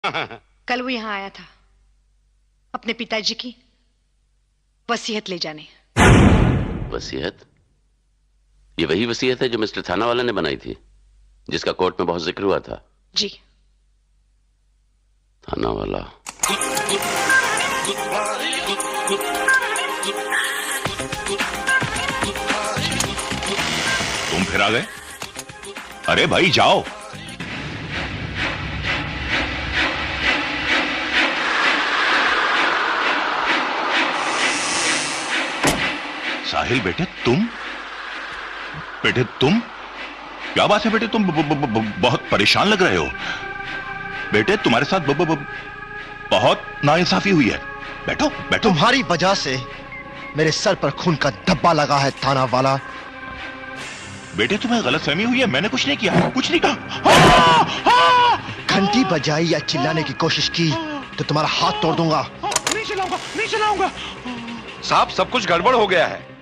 कल वो यहाँ आया था अपने पिताजी की वसीयत ले जाने। वसीयत? ये वही वसीयत है जो मिस्टर थाना वाला ने बनाई थी, जिसका कोर्ट में बहुत जिक्र हुआ था। जी। थाना वाला। तुम फिर आ गए? अरे भाई जाओ। साहिल बेटे तुम क्या बात है बेटे? तुम बहुत परेशान लग रहे हो बेटे। तुम्हारे साथ बहुत नाइंसाफी हुई है। बैठो बैठो। तुम्हारी वजह से मेरे सर पर खून का धब्बा लगा है थाना वाला। बेटे तुम्हें गलतफहमी हुई है, मैंने कुछ नहीं किया, कुछ नहीं कहा। घंटी बजाई या चिल्लाने की कोशिश की तो तुम्हारा हाथ तोड़ दूंगा। नहीं चलाऊंगा। साहब सब कुछ गड़बड़ हो गया है।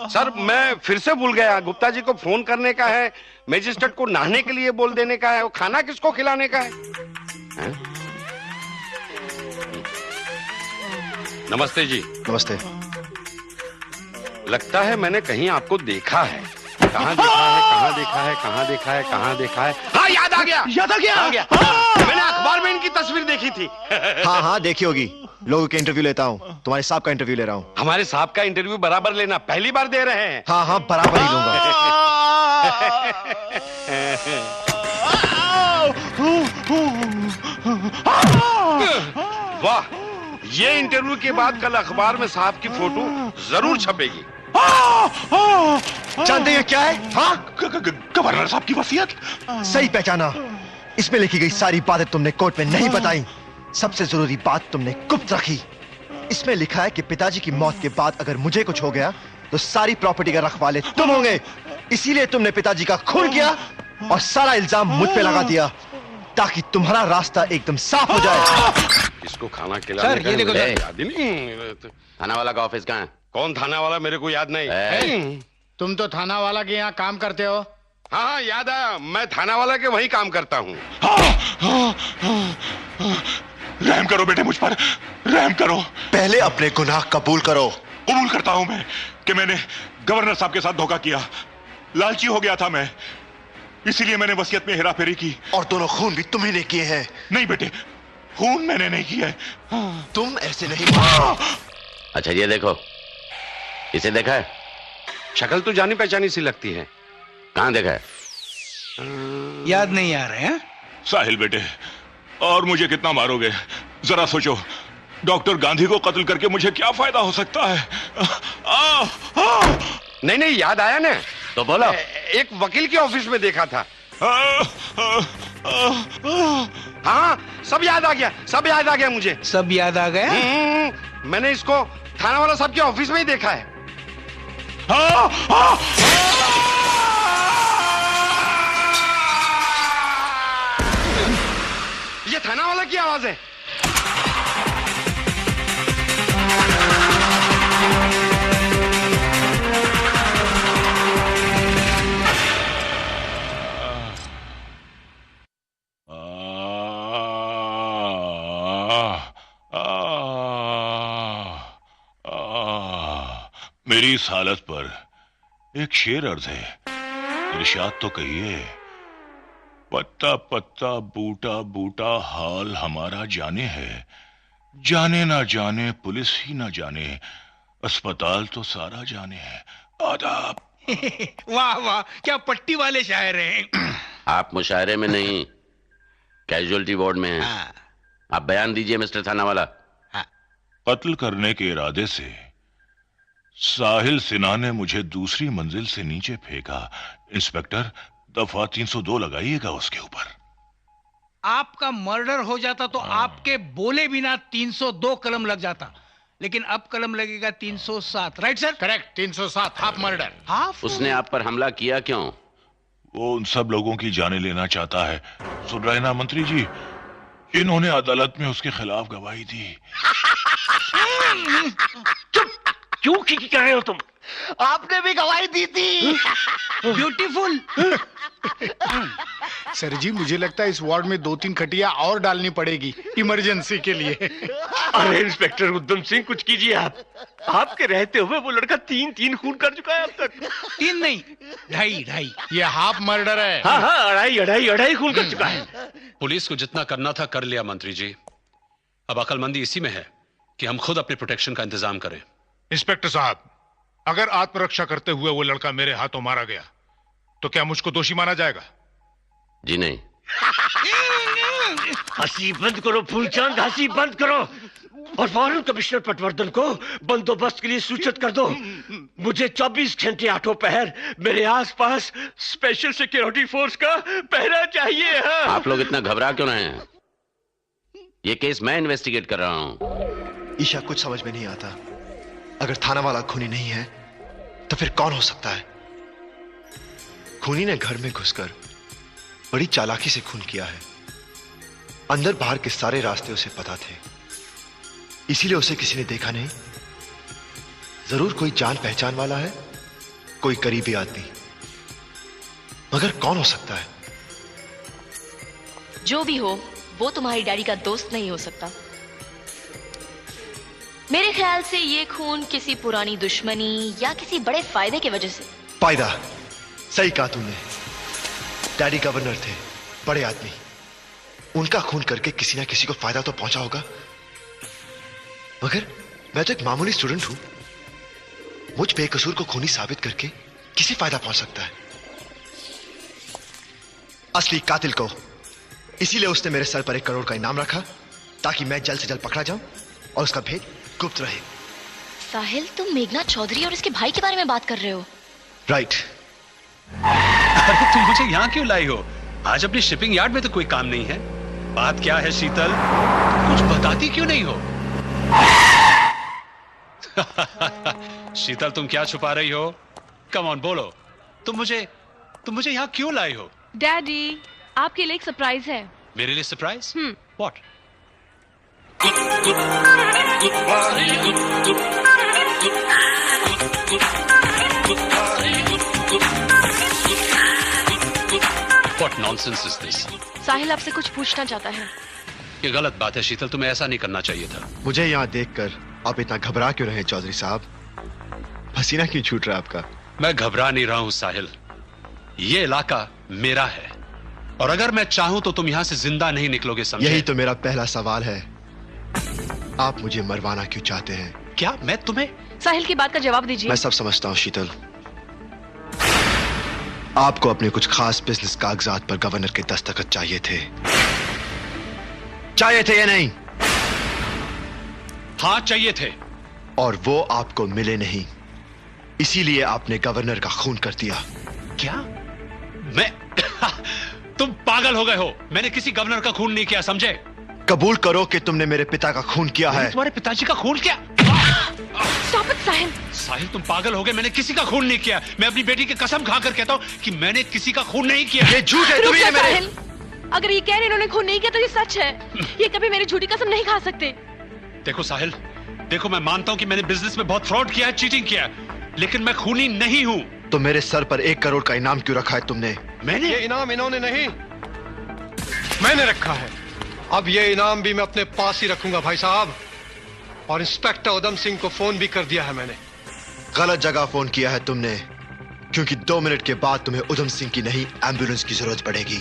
सर मैं फिर से भूल गया, गुप्ता जी को फोन करने का है, मजिस्ट्रेट को नहाने के लिए बोल देने का है, वो खाना किसको खिलाने का है? नमस्ते जी। नमस्ते। लगता है मैंने कहीं आपको देखा है। कहाँ देखा है? हाँ याद आ गया। मैंने अखबार में इनकी तस्वीर देखी थी। हाँ देखी होगी। लोगों के इंटरव्यू लेता हूँ, तुम्हारे साहब का इंटरव्यू ले रहा हूँ। हमारे साहब का इंटरव्यू बराबर लेना, पहली बार दे रहे हैं। हाँ बराबर ही लूंगा। वाह, ये इंटरव्यू के बाद कल अखबार में साहब की फोटो जरूर छपेगी। जानते हैं क्या है? हाँ, गवर्नर साहब की वसीयत। सही पहचाना। इसमें लिखी गई सारी बातें तुमने कोर्ट में नहीं बताई। सबसे जरूरी बात तुमने गुप्त रखी। इसमें लिखा है कि पिताजी की मौत के बाद अगर मुझे कुछ हो गया तो सारी प्रॉपर्टी का रखवाले तुम होंगे। इसीलिए तुमने पिताजी का खून किया और सारा इल्जाम मुझ पे लगा दिया ताकि तुम्हारा रास्ता एकदम साफ हो जाए। इसको खाना खिलाने सर, ये देखो सर। याद ही नहीं। थाना वाला का ऑफिस कहाँ है? कौन थाना वाला? मेरे को याद नहीं। तुम तो थाना वाला के यहाँ काम करते हो। हाँ याद आया, मैं थाना वाला के वहीं काम करता हूँ। रहम करो बेटे, मुझ पर रहम करो। पहले अपने गुनाह कबूल करो। कबूल करता हूं मैं कि मैंने गवर्नर साहब के साथ धोखा किया। लालची हो गया था मैं, इसीलिए मैंने वसीयत में हेराफेरी की। और दोनों खून भी तुम ही ने किए हैं। नहीं बेटे, खून मैंने नहीं किया है। तुम ऐसे नहीं। अच्छा ये देखो, इसे देखा है? शक्ल तो जानी पहचानी सी लगती है। कहाँ देखा है? याद नहीं आ रहे हैं? साहिल बेटे, और मुझे कितना मारोगे? जरा सोचो, डॉक्टर गांधी को कत्ल करके मुझे क्या फायदा हो सकता है? नहीं याद आया ना, तो बोलो। एक वकील के ऑफिस में देखा था। हाँ सब याद आ गया मुझे। सब याद आ गया? मैंने इसको थाना वाला साहब के ऑफिस में ही देखा है। ये थाना वाला की आवाज है। मेरी इस हालत पर एक शेर अर्ज है, इरशाद तो कहिए। पत्ता पत्ता बूटा बूटा हाल हमारा जाने है, जाने ना जाने पुलिस ही ना जाने, अस्पताल तो सारा जाने है। आदाब। वाह वाह, क्या पट्टी वाले शायर हैं। आप मुशायरे में नहीं, कैजुअलिटी वार्ड में हैं। आप बयान दीजिए मिस्टर थाना वाला। कत्ल करने के इरादे से साहिल सिन्हा ने मुझे दूसरी मंजिल से नीचे फेंका। इंस्पेक्टर, दफा 302 लगाइएगा उसके ऊपर। आपका मर्डर हो जाता तो आपके बोले बिना 302 कलम लग जाता, लेकिन अब कलम लगेगा 307। Right sir? Correct, 307 half murder. Half? उसने आप पर हमला किया क्यों? वो उन सब लोगों की जाने लेना चाहता है। सुन रहे ना मंत्री जी, इन्होंने अदालत में उसके खिलाफ गवाही दी। क्यों की कह रहे हो तुम? आपने भी गवाही दी थी। ब्यूटीफुल। सर जी मुझे लगता है इस वार्ड में 2-3 खटिया और डालनी पड़ेगी इमरजेंसी के लिए। अरे इंस्पेक्टर उद्धम सिंह, कुछ कीजिए आप। आपके रहते हुए वो लड़का 3 खून कर चुका है अब तक। 3 नहीं, 2.5। ये हाफ मर्डर है। हाँ हाँ, अढ़ाई खून कर चुका है। पुलिस को जितना करना था कर लिया मंत्री जी। अब अकलमंदी इसी में है कि हम खुद अपने प्रोटेक्शन का इंतजाम करें। इंस्पेक्टर साहब, अगर आत्मरक्षा करते हुए वो लड़का मेरे हाथों मारा गया तो क्या मुझको दोषी माना जाएगा? जी नहीं। हंसी बंद करो फूलचंद, हंसी बंद करो और फौरन कमिश्नर पटवर्धन को बंदोबस्त के लिए सूचित कर दो। मुझे 24 घंटे 8 पहर मेरे आसपास स्पेशल सिक्योरिटी फोर्स का पहरा चाहिए। हाँ। आप लोग इतना घबरा क्यों रहे हैं? ये केस मैं इन्वेस्टिगेट कर रहा हूं। ईशा, कुछ समझ में नहीं आता। अगर थाना वाला खूनी नहीं है तो फिर कौन हो सकता है? खूनी ने घर में घुसकर बड़ी चालाकी से खून किया है। अंदर बाहर के सारे रास्ते उसे पता थे, इसीलिए उसे किसी ने देखा नहीं। जरूर कोई जान पहचान वाला है, कोई करीबी आदमी, मगर कौन हो सकता है? जो भी हो, वो तुम्हारी डैडी का दोस्त नहीं हो सकता। मेरे ख्याल से ये खून किसी पुरानी दुश्मनी या किसी बड़े फायदे की वजह से। फायदा? सही कहा तुमने। डैडी गवर्नर थे, बड़े आदमी। उनका खून करके किसी ना किसी को फायदा तो पहुंचा होगा, मगर मैं तो एक मामूली स्टूडेंट हूं। मुझ बेकसूर को खूनी साबित करके किसी फायदा पहुंच सकता है? असली कातिल को। इसीलिए उसने मेरे सर पर 1 करोड़ का इनाम रखा ताकि मैं जल्द से जल्द पकड़ा जाऊं और उसका भेद गुप्त रहे। साहिल, तुम मेघनाथ चौधरी और इसके भाई के बारे में बात कर रहे हो? राइट। अरे तुम मुझे यहाँ क्यों लाई हो? आज अपनी शिपिंग यार्ड में तो कोई काम नहीं है। बात क्या है शीतल? तुम कुछ बताती क्यों नहीं हो? शीतल, तुम क्या छुपा रही हो? कम ऑन बोलो। तुम मुझे यहाँ क्यों लाई हो? डैडी, आपके लिए एक सरप्राइज है। मेरे लिए surprise? What? What nonsense is this? साहिल आपसे कुछ पूछना चाहता है। ये गलत बात है शीतल, तुम्हें ऐसा नहीं करना चाहिए था। मुझे यहाँ देखकर आप इतना घबरा क्यों रहे चौधरी साहब? पसीना क्यों छूट रहा है आपका? मैं घबरा नहीं रहा हूँ साहिल। ये इलाका मेरा है और अगर मैं चाहूं तो तुम यहाँ से जिंदा नहीं निकलोगे, समझे? यही तो मेरा पहला सवाल है। आप मुझे मरवाना क्यों चाहते हैं? क्या मैं तुम्हें? साहिल की बात का जवाब दीजिए। मैं सब समझता हूँ शीतल। आपको अपने कुछ खास बिजनेस कागजात पर गवर्नर के दस्तखत चाहिए थे या नहीं? हाँ, चाहिए थे। और वो आपको मिले नहीं, इसीलिए आपने गवर्नर का खून कर दिया। क्या? मैं तुम पागल हो गए हो। मैंने किसी गवर्नर का खून नहीं किया, समझे? कबूल करो कि तुमने मेरे पिता का खून किया है। तुम्हारे पिताजी का खून किया? Stop it, साहिल। साहिल, तुम पागल हो गए। मैंने किसी का खून नहीं किया। मैं अपनी बेटी की कसम खाकर कहता हूँ कि मैंने किसी का खून नहीं किया। ये झूठ है। रुक जा साहिल। अगर ये कह रहे इन्होंने खून नहीं किया तो ये सच है। ये कभी मेरी झूठी कसम नहीं खा सकते। देखो साहिल, देखो, मैं मानता हूँ कि मैंने बिजनेस में बहुत फ्रॉड किया है, चीटिंग किया है, लेकिन मैं खूनी नहीं हूँ। तो मेरे सर पर 1 करोड़ का इनाम क्यों रखा है तुमने? मैंने? ये इनाम इन्होंने नहीं, मैंने रखा है। अब ये इनाम भी मैं अपने पास ही रखूंगा भाई साहब। और इंस्पेक्टर उधम सिंह को फोन भी कर दिया है मैंने। गलत जगह फोन किया है तुमने, क्योंकि 2 मिनट के बाद तुम्हें उधम सिंह की नहीं, एम्बुलेंस की जरूरत पड़ेगी।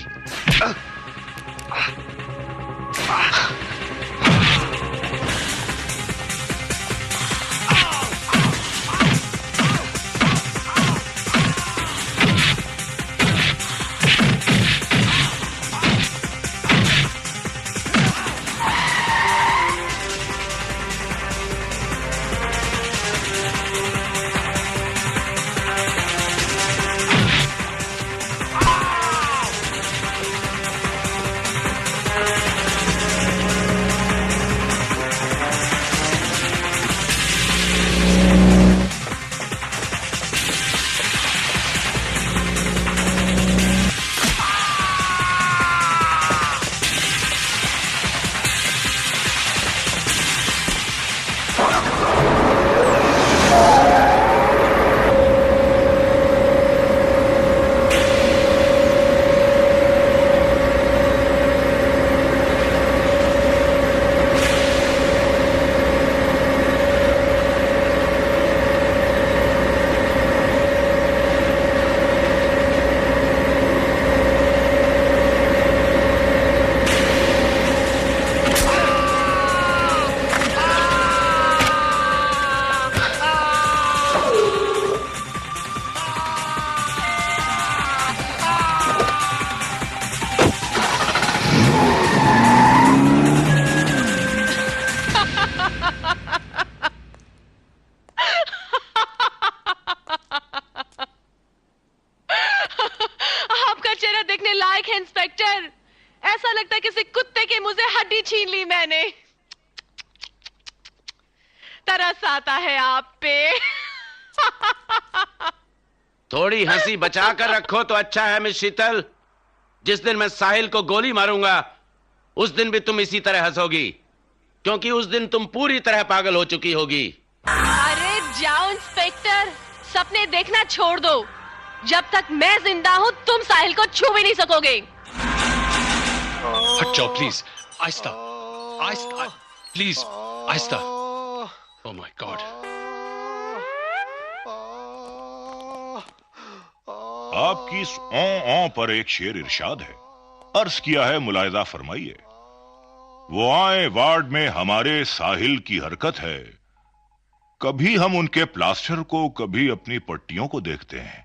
ली मैंने। तरस आता है आप पे। थोड़ी हंसी बचा कर रखो तो अच्छा है मिस शीतल। जिस दिन मैं साहिल को गोली मारूंगा उस दिन भी तुम इसी तरह हंसोगी, क्योंकि उस दिन तुम पूरी तरह पागल हो चुकी होगी। अरे जाओ इंस्पेक्टर, सपने देखना छोड़ दो। जब तक मैं जिंदा हूं तुम साहिल को छू भी नहीं सकोगे। हट जाओ प्लीज। आहिस्ता आहिस्ता, प्लीज आहिस्ता। Oh my God. आपकी इस ओ पर एक शेर इरशाद है, अर्ज किया है मुलाहिजा फरमाइए। वो आए वार्ड में हमारे साहिल की हरकत है, कभी हम उनके प्लास्टर को कभी अपनी पट्टियों को देखते हैं।